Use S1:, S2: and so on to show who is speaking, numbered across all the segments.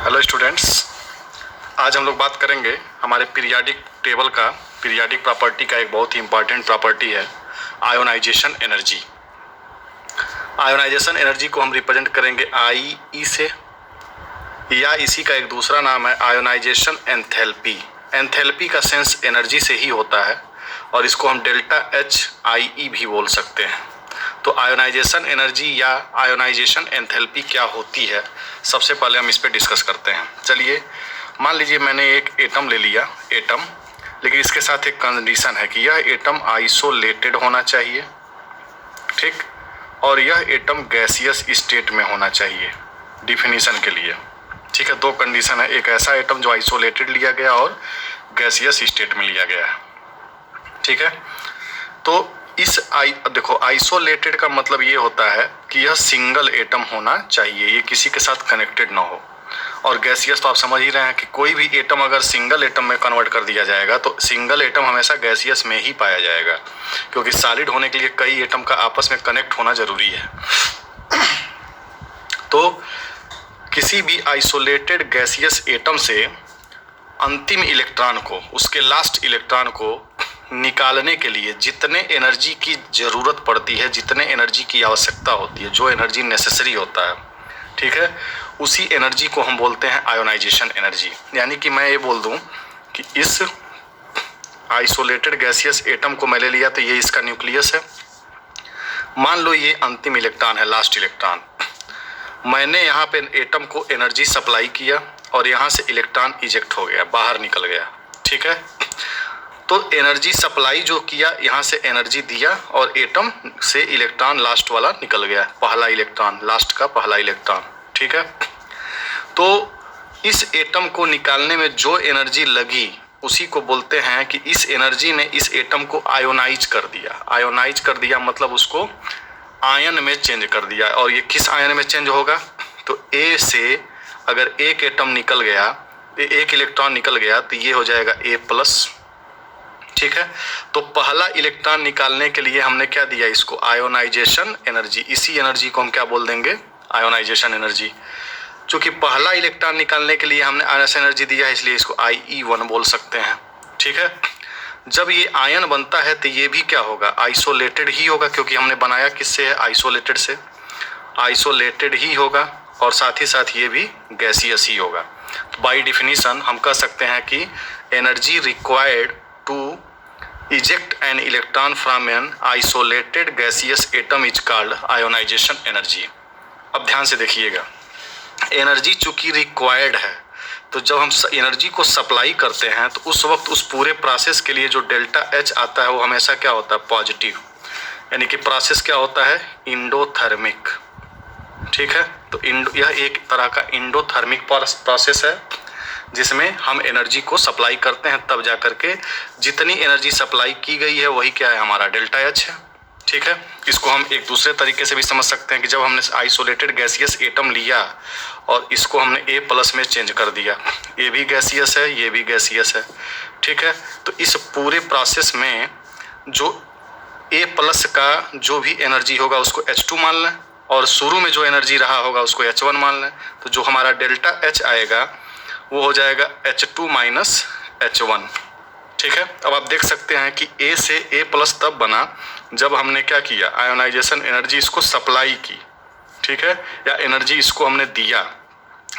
S1: Hello students, आज हम लोग बात करेंगे हमारे पीरियाडिक टेबल का। पीरियाडिक प्रॉपर्टी का एक बहुत ही इंपॉर्टेंट प्रॉपर्टी है आयोनाइजेशन एनर्जी। आयोनाइजेशन एनर्जी को हम रिप्रेजेंट करेंगे आई ई से, या इसी का एक दूसरा नाम है आयोनाइजेशन एंथैल्पी। एंथैल्पी का सेंस एनर्जी से ही होता है और इसको हम डेल्टा एच आई ई भी बोल सकते हैं। तो आयोनाइजेशन एनर्जी या आयोनाइजेशन एंथैल्पी क्या होती है, सबसे पहले हम इस पे डिस्कस करते हैं। चलिए, मान लीजिए मैंने एक एटम ले लिया, एटम, लेकिन इसके साथ एक कंडीशन है कि यह एटम आइसोलेटेड होना चाहिए, ठीक, और यह एटम गैसियस स्टेट में होना चाहिए डिफिनीशन के लिए। ठीक है, दो कंडीशन है, एक ऐसा एटम जो आइसोलेटेड लिया गया और गैसियस स्टेट में लिया गया है। ठीक है, तो देखो, आइसोलेटेड का मतलब ये होता है कि यह सिंगल एटम होना चाहिए, ये किसी के साथ कनेक्टेड ना हो। और गैसियस तो आप समझ ही रहे हैं कि कोई भी एटम अगर सिंगल एटम में कन्वर्ट कर दिया जाएगा तो सिंगल एटम हमेशा गैसियस में ही पाया जाएगा, क्योंकि सॉलिड होने के लिए कई एटम का आपस में कनेक्ट होना जरूरी है। तो किसी भी आइसोलेटेड गैसियस एटम से अंतिम इलेक्ट्रॉन को, उसके लास्ट इलेक्ट्रॉन को निकालने के लिए जितने एनर्जी की ज़रूरत पड़ती है, जितने एनर्जी की आवश्यकता होती है, जो एनर्जी नेसेसरी होता है, ठीक है, उसी एनर्जी को हम बोलते हैं आयोनाइजेशन एनर्जी। यानी कि मैं ये बोल दूं कि इस आइसोलेटेड गैसियस एटम को मैं ले लिया तो ये इसका न्यूक्लियस है। मान लो ये अंतिम इलेक्ट्रॉन है, लास्ट इलेक्ट्रॉन। मैंने यहाँ पे एटम को एनर्जी सप्लाई किया और यहाँ से इलेक्ट्रॉन इजेक्ट हो गया, बाहर निकल गया। ठीक है, तो एनर्जी सप्लाई जो किया, यहाँ से एनर्जी दिया और एटम से इलेक्ट्रॉन लास्ट वाला निकल गया, पहला इलेक्ट्रॉन, लास्ट का पहला इलेक्ट्रॉन। ठीक है, तो इस एटम को निकालने में जो एनर्जी लगी उसी को बोलते हैं कि इस एनर्जी ने इस एटम को आयोनाइज कर दिया। आयोनाइज कर दिया मतलब उसको आयन में चेंज कर दिया। और ये किस आयन में चेंज होगा? तो ए से अगर एक एटम निकल गया, एक इलेक्ट्रॉन निकल गया, तो ये हो जाएगा ए प्लस। ठीक है, तो पहला इलेक्ट्रॉन निकालने के लिए हमने क्या दिया इसको? Ionisation energy. इसी एनर्जी को हम क्या बोल देंगे? Ionization energy. चूंकि पहला इलेक्ट्रॉन निकालने के लिए हमने आयन एनर्जी दिया है, इसलिए इसको IE1 बोल सकते हैं। ठीक है, जब ये आयन बनता है तो ये भी क्या होगा? आइसोलेटेड ही होगा, क्योंकि हमने बनाया किससे है? आइसोलेटेड से। आइसोलेटेड ही होगा और साथ ही साथ ये भी गैसियस ही होगा। तो बाय डिफिनीशन हम कह सकते हैं कि energy required to eject an electron from an isolated gaseous atom is called ionization energy। अब ध्यान से देखिएगा, एनर्जी चूंकि रिक्वायर्ड है, तो जब हम एनर्जी को सप्लाई करते हैं तो उस वक्त उस पूरे प्रोसेस के लिए जो डेल्टा एच आता है वो हमेशा क्या होता है? पॉजिटिव। यानी कि प्रोसेस क्या होता है? इंडोथर्मिक। ठीक है, तो यह एक तरह का इंडोथर्मिक प्रोसेस है जिसमें हम एनर्जी को सप्लाई करते हैं, तब जा करके जितनी एनर्जी सप्लाई की गई है वही क्या है? हमारा डेल्टा एच है। ठीक है, इसको हम एक दूसरे तरीके से भी समझ सकते हैं कि जब हमने आइसोलेटेड गैसियस एटम लिया और इसको हमने ए प्लस में चेंज कर दिया, ये भी गैसियस है, ये भी गैसियस है। ठीक है, तो इस पूरे प्रोसेस में जो ए प्लस का जो भी एनर्जी होगा उसको H2 मान लें और शुरू में जो एनर्जी रहा होगा उसको H1 मान लें, तो जो हमारा डेल्टा एच आएगा वो हो जाएगा H2 माइनस H1। ठीक है, अब आप देख सकते हैं कि A से A प्लस तब बना जब हमने क्या किया? आयोनाइजेशन एनर्जी इसको सप्लाई की। ठीक है, या एनर्जी इसको हमने दिया,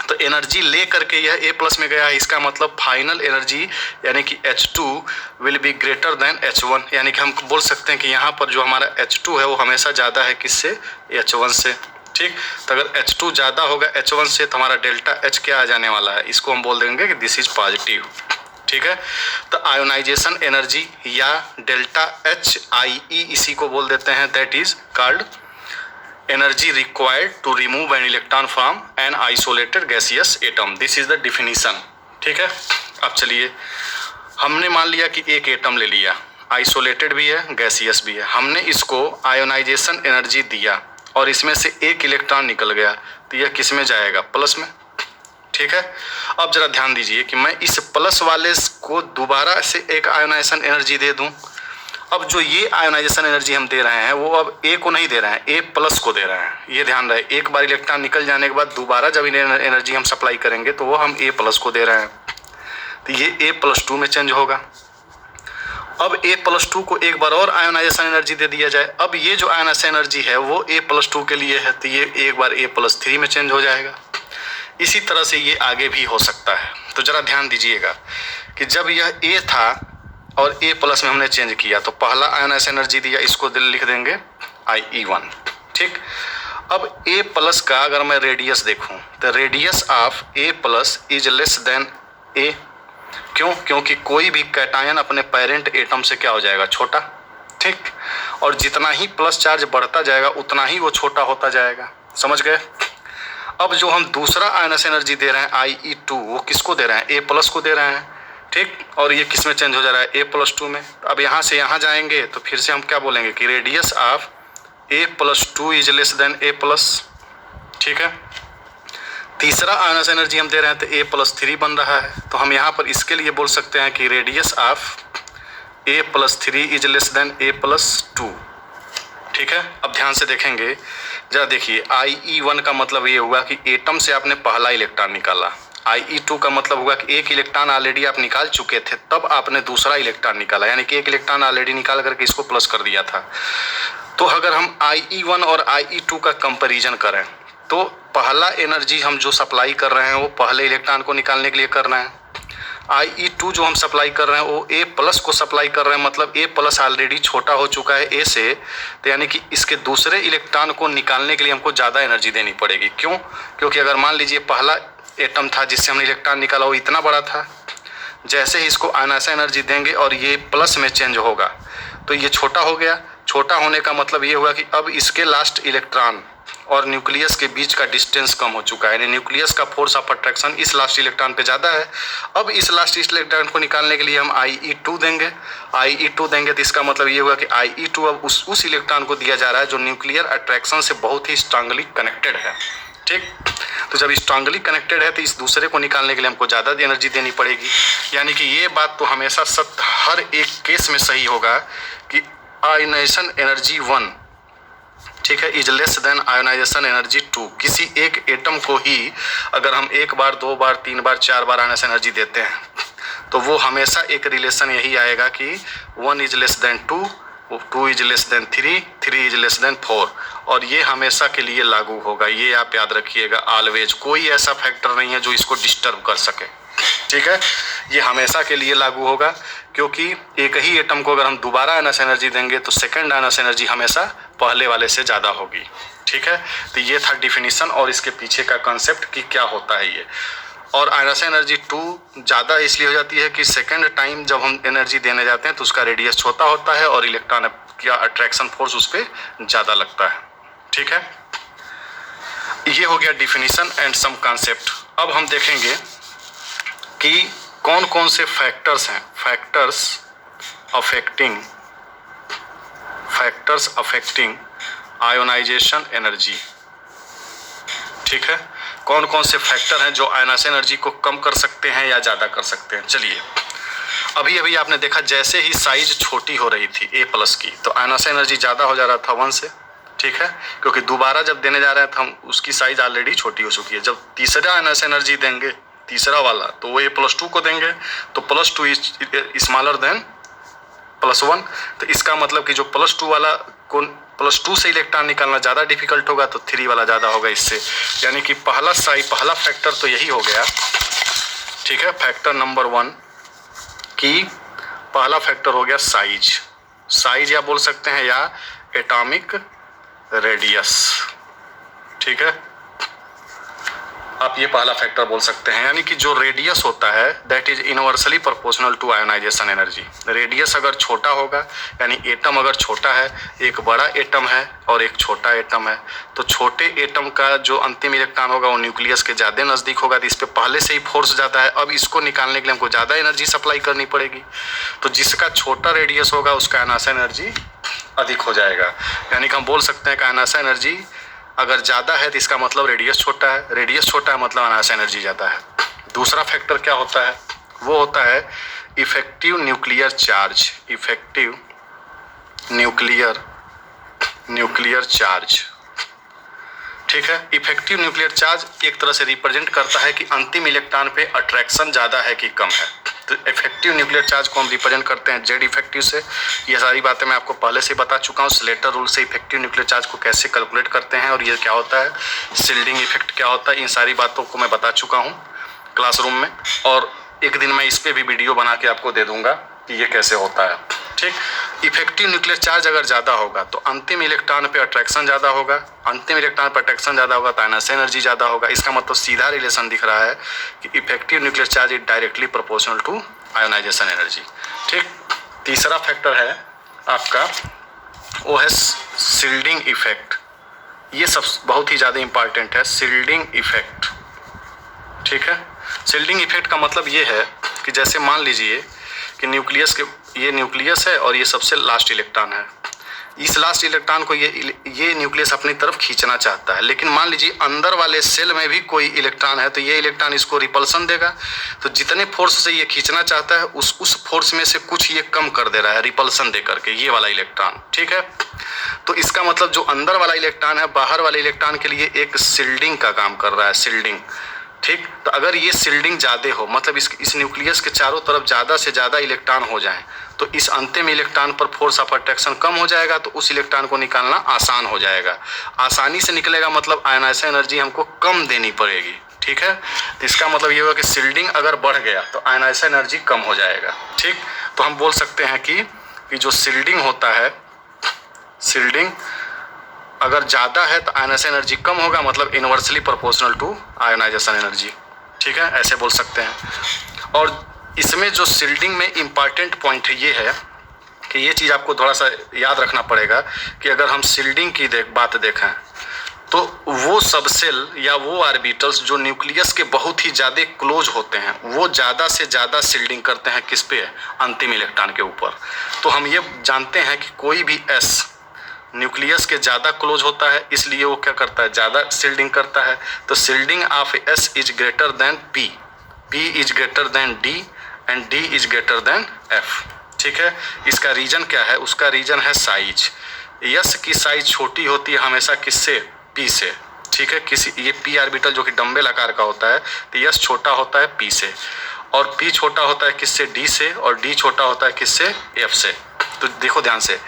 S1: तो एनर्जी ले करके यह A प्लस में गया है, इसका मतलब फाइनल एनर्जी यानी कि H2 will be greater than H1। यानी कि हम बोल सकते हैं कि यहाँ पर जो हमारा H2 है वो हमेशा ज़्यादा है किससे? H1 से। ठीक, तो अगर H2 ज़्यादा होगा H1 से तो हमारा डेल्टा H क्या आ जाने वाला है? इसको हम बोल देंगे कि दिस इज पॉजिटिव। ठीक है, तो आयोनाइजेशन एनर्जी या डेल्टा HIE इसी को बोल देते हैं, that is called energy required to remove an electron from an isolated gaseous atom. This is the definition. ठीक है, अब चलिए, हमने मान लिया कि एक एटम ले लिया, आइसोलेटेड भी है, गैसियस भी है, हमने इसको आयोनाइजेशन एनर्जी दिया और इसमें से एक इलेक्ट्रॉन निकल गया, तो यह किस में जाएगा? प्लस में। ठीक है, अब जरा ध्यान दीजिए कि मैं इस प्लस वाले को दोबारा से एक आयोनाइजेशन एनर्जी दे दूं। अब जो ये आयोनाइजेशन एनर्जी हम दे रहे हैं वो अब ए को नहीं दे रहे हैं, ए प्लस को दे रहे हैं। ये ध्यान रहे, एक बार इलेक्ट्रॉन निकल जाने के बाद दोबारा जब एनर्जी हम सप्लाई करेंगे तो वो हम ए प्लस को दे रहे हैं, तो ये ए प्लस टू में चेंज होगा। अब ए प्लस टू को एक बार और आयोनाइजेशन एनर्जी दे दिया जाए, अब ये जो आयोनाइजेशन एनर्जी है वो ए प्लस टू के लिए है, तो ये एक बार ए प्लस थ्री में चेंज हो जाएगा। इसी तरह से ये आगे भी हो सकता है। तो ज़रा ध्यान दीजिएगा कि जब यह ए था और ए प्लस में हमने चेंज किया तो पहला आयोनाइजेशन एनर्जी दिया, इसको लिख देंगे IE1, ठीक। अब ए प्लस का अगर मैं रेडियस देखूं तो radius of A plus is less than A. क्यों? क्योंकि कोई भी कैटायन अपने पेरेंट एटम से क्या हो जाएगा, छोटा, ठीक। और जितना ही प्लस चार्ज बढ़ता जाएगा उतना ही वो छोटा होता जाएगा, समझ गए। अब जो हम दूसरा आयोनाइजेशन एनर्जी दे रहे हैं IE2, वो किसको दे रहे हैं, ए प्लस को दे रहे हैं, ठीक। और ये किस में चेंज हो जा रहा है, ए प्लस टू में। अब यहाँ से यहाँ जाएंगे तो फिर से हम क्या बोलेंगे कि radius of A plus two is less than A plus, ठीक है। तीसरा आयोनाइजेशन एनर्जी हम दे रहे हैं तो ए प्लस थ्री बन रहा है, तो हम यहाँ पर इसके लिए बोल सकते हैं कि radius of A plus three is less than A plus two, ठीक है। अब ध्यान से देखेंगे, जरा देखिए, IE1 का मतलब ये हुआ कि एटम से आपने पहला इलेक्ट्रॉन निकाला, IE2 का मतलब हुआ कि एक इलेक्ट्रॉन ऑलरेडी आप निकाल चुके थे, तब आपने दूसरा इलेक्ट्रॉन निकाला, यानी कि एक इलेक्ट्रॉन ऑलरेडी निकाल करके इसको प्लस कर दिया था। तो अगर हम IE1 और IE2 का कंपैरिजन करें तो पहला एनर्जी हम जो सप्लाई कर रहे हैं वो पहले इलेक्ट्रॉन को निकालने के लिए कर रहे हैं, IE2 जो हम सप्लाई कर रहे हैं वो ए प्लस को सप्लाई कर रहे हैं, मतलब ए प्लस ऑलरेडी छोटा हो चुका है ए से, तो यानी कि इसके दूसरे इलेक्ट्रॉन को निकालने के लिए हमको ज़्यादा एनर्जी देनी पड़ेगी। क्यों? क्योंकि अगर मान लीजिए पहला एटम था जिससे हमने इलेक्ट्रॉन निकाला वो इतना बड़ा था, जैसे ही इसको आयोनाइजेशन एनर्जी देंगे और ये प्लस में चेंज होगा तो ये छोटा हो गया। छोटा होने का मतलब ये हुआ कि अब इसके लास्ट इलेक्ट्रॉन और न्यूक्लियस के बीच का डिस्टेंस कम हो चुका है, यानी न्यूक्लियस का फोर्स ऑफ अट्रैक्शन इस लास्ट इलेक्ट्रॉन पे ज़्यादा है। अब इस लास्ट इलेक्ट्रॉन को निकालने के लिए हम IE2 देंगे, IE2 देंगे तो इसका मतलब ये हुआ कि IE2 अब उस इलेक्ट्रॉन को दिया जा रहा है जो न्यूक्लियर अट्रैक्शन से बहुत ही स्ट्रांगली कनेक्टेड है, ठीक। तो जब स्ट्रांगली कनेक्टेड है तो इस दूसरे को निकालने के लिए हमको ज़्यादा एनर्जी देनी पड़ेगी। यानी कि ये बात तो हमेशा सत्य हर एक केस में सही होगा कि आयोनाइजेशन एनर्जी 1, ठीक है, is less than ionization energy 2। किसी एक एटम को ही अगर हम एक बार, दो बार, तीन बार, चार बार आयोनाइजेशन एनर्जी देते हैं तो वो हमेशा एक रिलेशन यही आएगा कि 1 is less then 2, 2 is less then 3, 3 is less then 4, और ये हमेशा के लिए लागू होगा। ये आप याद रखिएगा ऑलवेज, कोई ऐसा फैक्टर नहीं है जो इसको डिस्टर्ब कर सके, ठीक है। ये हमेशा के लिए लागू होगा, क्योंकि एक ही एटम को अगर हम दोबारा आयोनाइजेशन एनर्जी देंगे तो सेकंड आयोनाइजेशन एनर्जी हमेशा पहले वाले से ज़्यादा होगी, ठीक है। तो ये था डिफिनीशन और इसके पीछे का कॉन्सेप्ट कि क्या होता है ये। और आयोनाइजेशन एनर्जी 2 ज़्यादा इसलिए हो जाती है कि सेकंड टाइम जब हम एनर्जी देने जाते हैं तो उसका रेडियस छोटा होता है और इलेक्ट्रॉन का अट्रैक्शन फोर्स उस पर ज़्यादा लगता है, ठीक है। ये हो गया डिफिनीशन एंड सम कॉन्सेप्ट। अब हम देखेंगे कि कौन कौन से फैक्टर्स हैं, फैक्टर्स अफेक्टिंग आयोनाइजेशन एनर्जी, ठीक है। कौन कौन से फैक्टर हैं जो आयोनाइजेशन एनर्जी को कम कर सकते हैं या ज़्यादा कर सकते हैं। चलिए, अभी अभी आपने देखा जैसे ही साइज छोटी हो रही थी ए प्लस की तो आयोनाइजेशन एनर्जी ज़्यादा हो जा रहा था 1 से, ठीक है, क्योंकि दोबारा जब देने जा रहे हैं तो हम उसकी साइज ऑलरेडी छोटी हो चुकी है। जब तीसरा आयोनाइजेशन एनर्जी देंगे, तीसरा वाला, तो वो ए प्लस 2 को देंगे तो +2 इज स्मॉलर देन +1, तो इसका मतलब कि जो +2 वाला को +2 से इलेक्ट्रॉन निकालना ज़्यादा डिफिकल्ट होगा तो 3 वाला ज़्यादा होगा इससे। यानी कि पहला फैक्टर तो यही हो गया, ठीक है। फैक्टर नंबर 1 कि पहला फैक्टर हो गया साइज या बोल सकते हैं या एटॉमिक रेडियस, ठीक है। आप ये पहला फैक्टर बोल सकते हैं, यानी कि जो रेडियस होता है that is inversely proportional to ionization energy. Radius अगर छोटा होगा, यानी एटम अगर छोटा है, एक बड़ा एटम है और एक छोटा एटम है, तो छोटे एटम का जो अंतिम इलेक्ट्रॉन होगा वो न्यूक्लियस के ज़्यादा नज़दीक होगा, तो इस पर पहले से ही फोर्स ज़्यादा है। अब इसको निकालने के लिए हमको ज़्यादा एनर्जी सप्लाई करनी पड़ेगी, तो जिसका छोटा रेडियस होगा उसका आयोनाइजेशन एनर्जी अधिक हो जाएगा। यानी कि हम बोल सकते हैं कि आयोनाइजेशन एनर्जी अगर ज़्यादा है तो इसका मतलब रेडियस छोटा है, रेडियस छोटा है मतलब आयोनाइजेशन एनर्जी ज़्यादा है। दूसरा फैक्टर क्या होता है, वो होता है effective nuclear charge. Effective nuclear charge. ठीक है, इफेक्टिव न्यूक्लियर चार्ज एक तरह से रिप्रेजेंट करता है कि अंतिम इलेक्ट्रॉन पे अट्रैक्शन ज़्यादा है कि कम है। तो इफेक्टिव न्यूक्लियर चार्ज को हम रिप्रेजेंट करते हैं जेड इफेक्टिव से। ये सारी बातें मैं आपको पहले से बता चुका हूँ। स्लेटर रूल से इफेक्टिव न्यूक्लियर चार्ज को कैसे कैलकुलेट करते हैं और ये क्या होता है, शिल्डिंग इफेक्ट क्या होता है, इन सारी बातों को मैं बता चुका हूँ क्लासरूम में। और एक दिन मैं इस पर भी वीडियो बना के आपको दे दूंगा कि ये कैसे होता है। ठीक, इफेक्टिव न्यूक्लियर चार्ज अगर ज़्यादा होगा तो अंतिम इलेक्ट्रॉन पे अट्रैक्शन ज़्यादा होगा, अंतिम इलेक्ट्रॉन पर अट्रैक्शन ज़्यादा होगा तो आयनाइजेशन एनर्जी ज़्यादा होगा। इसका मतलब सीधा रिलेशन दिख रहा है कि effective nuclear charge is directly proportional to ionization energy. ठीक, तीसरा फैक्टर है आपका, वो है शिल्डिंग इफेक्ट। ये सब बहुत ही ज़्यादा इंपॉर्टेंट है, शिल्डिंग इफेक्ट। ठीक है, शिल्डिंग इफेक्ट का मतलब ये है कि जैसे मान लीजिए कि ये न्यूक्लियस है और ये सबसे लास्ट इलेक्ट्रॉन है। इस लास्ट इलेक्ट्रॉन को ये न्यूक्लियस अपनी तरफ खींचना चाहता है, लेकिन मान लीजिए अंदर वाले सेल में भी कोई इलेक्ट्रॉन है तो ये इलेक्ट्रॉन इसको रिपल्सन देगा। तो जितने फोर्स से ये खींचना चाहता है उस फोर्स में से कुछ ये कम कर दे रहा है रिपल्सन दे करके, ये वाला इलेक्ट्रॉन। ठीक है, तो इसका मतलब जो अंदर वाला इलेक्ट्रॉन है बाहर वाले इलेक्ट्रॉन के लिए एक शिल्डिंग का काम कर रहा है, शिल्डिंग। ठीक, तो अगर ये शिल्डिंग ज़्यादा हो, मतलब इस न्यूक्लियस के चारों तरफ ज़्यादा से ज़्यादा इलेक्ट्रॉन हो जाए तो इस अंतिम इलेक्ट्रॉन पर फोर्स ऑफ अट्रैक्शन कम हो जाएगा, तो उस इलेक्ट्रॉन को निकालना आसान हो जाएगा। आसानी से निकलेगा मतलब आयनाइजेशन एनर्जी हमको कम देनी पड़ेगी। ठीक है, तो इसका मतलब ये हुआ कि शिल्डिंग अगर बढ़ गया तो आयनाइजेशन एनर्जी कम हो जाएगा। ठीक, तो हम बोल सकते हैं कि जो शिल्डिंग होता है, शिल्डिंग अगर ज़्यादा है तो आयनाइजेशन एनर्जी कम होगा, मतलब inversely proportional to ionization energy. ठीक है, ऐसे बोल सकते हैं। और इसमें जो शिल्डिंग में इम्पॉर्टेंट पॉइंट ये है कि ये चीज़ आपको थोड़ा सा याद रखना पड़ेगा कि अगर हम शिल्डिंग की बात देखें तो वो सब सेल या वो ऑर्बिटल्स जो न्यूक्लियस के बहुत ही ज़्यादा क्लोज होते हैं वो ज़्यादा से ज़्यादा शिल्डिंग करते हैं किस पे, अंतिम इलेक्ट्रॉन के ऊपर। तो हम ये जानते हैं कि कोई भी एस न्यूक्लियस के ज़्यादा क्लोज होता है, इसलिए वो क्या करता है, ज़्यादा शिल्डिंग करता है। तो shielding of S is greater then P, P is greater then D and D is greater then F. ठीक है, इसका रीजन क्या है, उसका रीजन है साइज। एस की साइज छोटी होती है हमेशा किससे, पी से। ठीक है, ये पी ऑर्बिटल जो कि डंबल आकार का होता है तो एस छोटा होता है पी से, और पी छोटा होता है किससे, डी से, और डी छोटा होता है किससे, एफ से। तो देखो ध्यान से,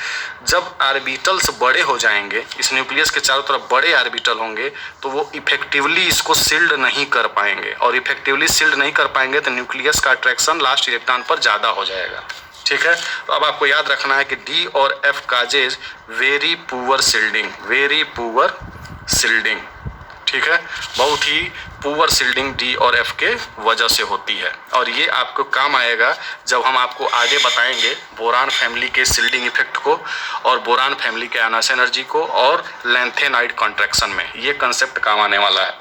S1: जब ऑर्बिटल्स बड़े हो जाएंगे, इस न्यूक्लियस के चारों तरफ बड़े ऑर्बिटल होंगे तो वो इफेक्टिवली इसको शिल्ड नहीं कर पाएंगे, और इफेक्टिवली शिल्ड नहीं कर पाएंगे तो न्यूक्लियस का अट्रैक्शन लास्ट इलेक्ट्रॉन पर ज़्यादा हो जाएगा। ठीक है, तो अब आपको याद रखना है कि डी और F causes very poor shielding, very poor shielding. ठीक है, बहुत ही पुअर शिल्डिंग डी और एफ के वजह से होती है, और ये आपको काम आएगा जब हम आपको आगे बताएंगे बोरान फैमिली के शिल्डिंग इफेक्ट को और बोरान फैमिली के आयनाइजेशन एनर्जी को और लैंथेनाइड कॉन्ट्रैक्शन में ये कंसेप्ट काम आने वाला है।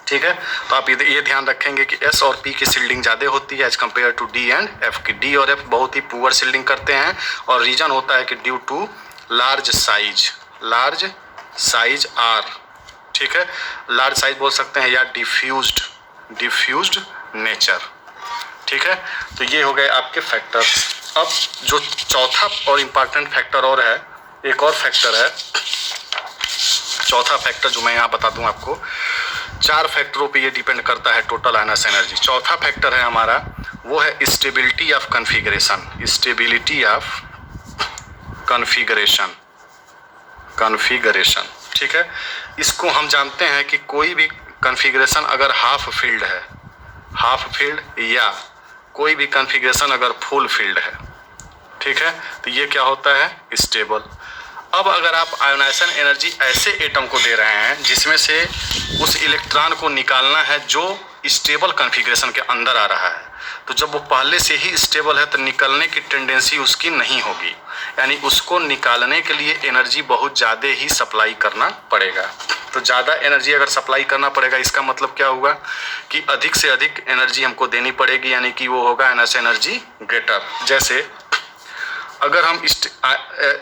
S1: ठीक है, तो आप ये ध्यान रखेंगे कि एस और पी की शिल्डिंग ज़्यादा होती है as compare to D and F की। डी और एफ बहुत ही पुअर शिल्डिंग करते हैं, और रीजन होता है कि due to large size R. ठीक है, लार्ज साइज बोल सकते हैं या डिफ्यूज्ड नेचर। ठीक है, तो ये हो गए आपके फैक्टर्स। अब जो चौथा और इम्पॉर्टेंट फैक्टर और है, एक और फैक्टर है, चौथा फैक्टर जो मैं यहाँ बता दूँ आपको। 4 फैक्टरों पे ये डिपेंड करता है टोटल आयनाइजेशन एनर्जी। चौथा फैक्टर है हमारा, वो है stability of configuration, stability of configuration. ठीक है, इसको हम जानते हैं कि कोई भी कन्फिगरेशन अगर हाफ फील्ड है, हाफ फील्ड, या कोई भी कन्फिगरेशन अगर फुल फील्ड है, ठीक है, तो ये क्या होता है, स्टेबल। अब अगर आप आयोनाइजेशन एनर्जी ऐसे एटम को दे रहे हैं जिसमें से उस इलेक्ट्रॉन को निकालना है जो स्टेबल कन्फिगरेशन के अंदर आ रहा है, तो जब वो पहले से ही स्टेबल है तो निकलने की टेंडेंसी उसकी नहीं होगी, यानी उसको निकालने के लिए एनर्जी बहुत ज़्यादा ही सप्लाई करना पड़ेगा। तो ज़्यादा एनर्जी अगर सप्लाई करना पड़ेगा, इसका मतलब क्या होगा कि अधिक से अधिक एनर्जी हमको देनी पड़ेगी, यानी कि वो होगा आयनाइजेशन एनर्जी ग्रेटर। जैसे अगर हम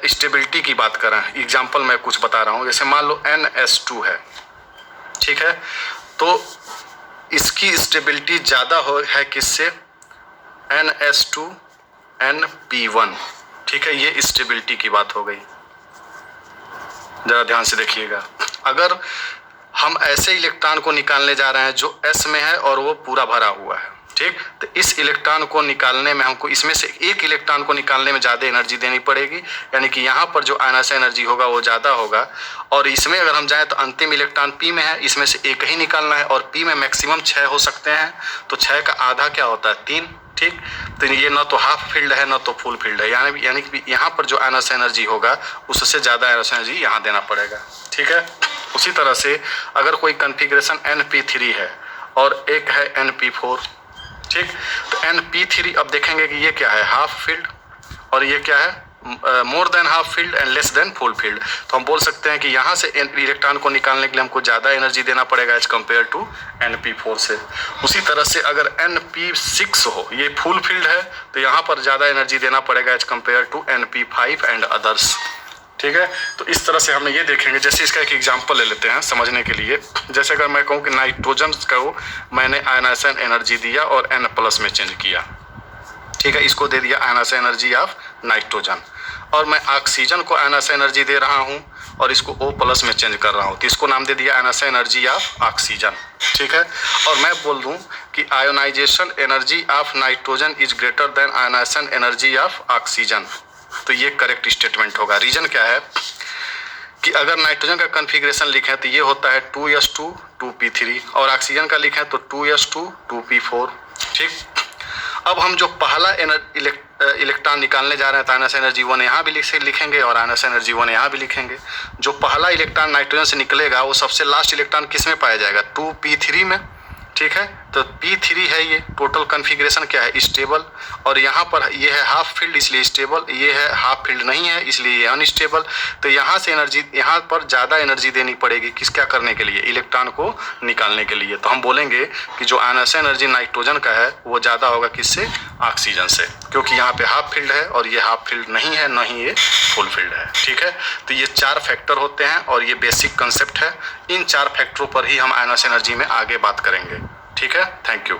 S1: स्टेबिलिटी की बात करें, एग्जाम्पल मैं कुछ बता रहा हूँ, जैसे मान लो NS2 है, ठीक है, तो इसकी स्टेबिलिटी ज़्यादा है किससे, NS2 NP1, ठीक है, ये स्टेबिलिटी की बात हो गई। जरा ध्यान से देखिएगा, अगर हम ऐसे इलेक्ट्रॉन को निकालने जा रहे हैं जो s में है और वो पूरा भरा हुआ है, ठीक, तो इस इलेक्ट्रॉन को निकालने में हमको इसमें से एक इलेक्ट्रॉन को निकालने में ज़्यादा एनर्जी देनी पड़ेगी, यानी कि यहाँ पर जो आयनाशन एनर्जी होगा वो ज़्यादा होगा। और इसमें अगर हम जाएँ तो अंतिम इलेक्ट्रॉन p में है, इसमें से एक ही निकालना है और p में मैक्सिमम 6 हो सकते हैं, तो 6 का आधा क्या होता है 3, ठीक। तो ये ना तो हाफ फील्ड है ना तो फुल फील्ड है, यानी कि यहाँ पर जो आयनाशन एनर्जी होगा उससे ज़्यादा आयनाशन एनर्जी यहाँ देना पड़ेगा, ठीक है। उसी तरह से अगर कोई कॉन्फ़िगरेशन Np3 है और एक है Np4, ठीक, तो Np3 अब देखेंगे कि ये क्या है हाफ फील्ड और ये क्या है more than half field and less than full field. तो हम बोल सकते हैं कि यहाँ से इलेक्ट्रॉन को निकालने के लिए हमको ज़्यादा एनर्जी देना पड़ेगा एज कम्पेयर टू Np4 से। उसी तरह से अगर Np6 हो, ये फुल फील्ड है, तो यहाँ पर ज़्यादा एनर्जी देना पड़ेगा as compare to Np5 and others, ठीक है। तो इस तरह से हम ये देखेंगे, जैसे इसका एक एग्जांपल ले लेते हैं समझने के लिए। जैसे अगर मैं कहूँ कि नाइट्रोजन को मैंने आयनाशन एनर्जी दिया और N+ में चेंज किया, ठीक है, इसको दे दिया आयनाशन एनर्जी ऑफ नाइट्रोजन, और मैं ऑक्सीजन को आयनाशन एनर्जी दे रहा हूँ और इसको O+ में चेंज कर रहा हूँ, तो इसको नाम दे दिया आयनाशन एनर्जी ऑफ ऑक्सीजन, ठीक है। और मैं बोल दूँ कि ionization energy of nitrogen is greater than ionization energy of oxygen, तो ये करेक्ट स्टेटमेंट होगा। रीजन क्या है कि अगर नाइट्रोजन का कॉन्फ़िगरेशन लिखें तो ये होता है 2s2 2p3 और ऑक्सीजन का लिखें तो 2s2 2p4, ठीक। अब हम जो पहला इलेक्ट्रॉन निकालने जा रहे हैं तो आयनाशन एनर्जी 1 यहाँ भी लिखेंगे और आयनाशन एनर्जी 1 यहाँ भी लिखेंगे। जो पहला इलेक्ट्रॉन नाइट्रोजन से निकलेगा वो सबसे लास्ट इलेक्ट्रॉन किस में पाया जाएगा 2p3 में, ठीक है। तो p3 है, ये टोटल कॉन्फ़िगरेशन क्या है स्टेबल, और यहाँ पर ये है हाफ फील्ड इसलिए स्टेबल, ये है हाफ फील्ड नहीं है इसलिए ये अनस्टेबल। तो यहाँ से एनर्जी, यहाँ पर ज़्यादा एनर्जी देनी पड़ेगी किस क्या करने के लिए इलेक्ट्रॉन को निकालने के लिए। तो हम बोलेंगे कि जो आयनाशन एनर्जी नाइट्रोजन का है वो ज़्यादा होगा किससे ऑक्सीजन से, क्योंकि यहाँ पे हाफ फील्ड है और ये हाफ फील्ड नहीं है, ना ही ये फुल फील्ड है, ठीक है। तो ये 4 फैक्टर होते हैं और ये बेसिक कंसेप्ट है। इन 4 फैक्टरों पर ही हम आयनाशन एनर्जी में आगे बात करेंगे, ठीक है। Thank you.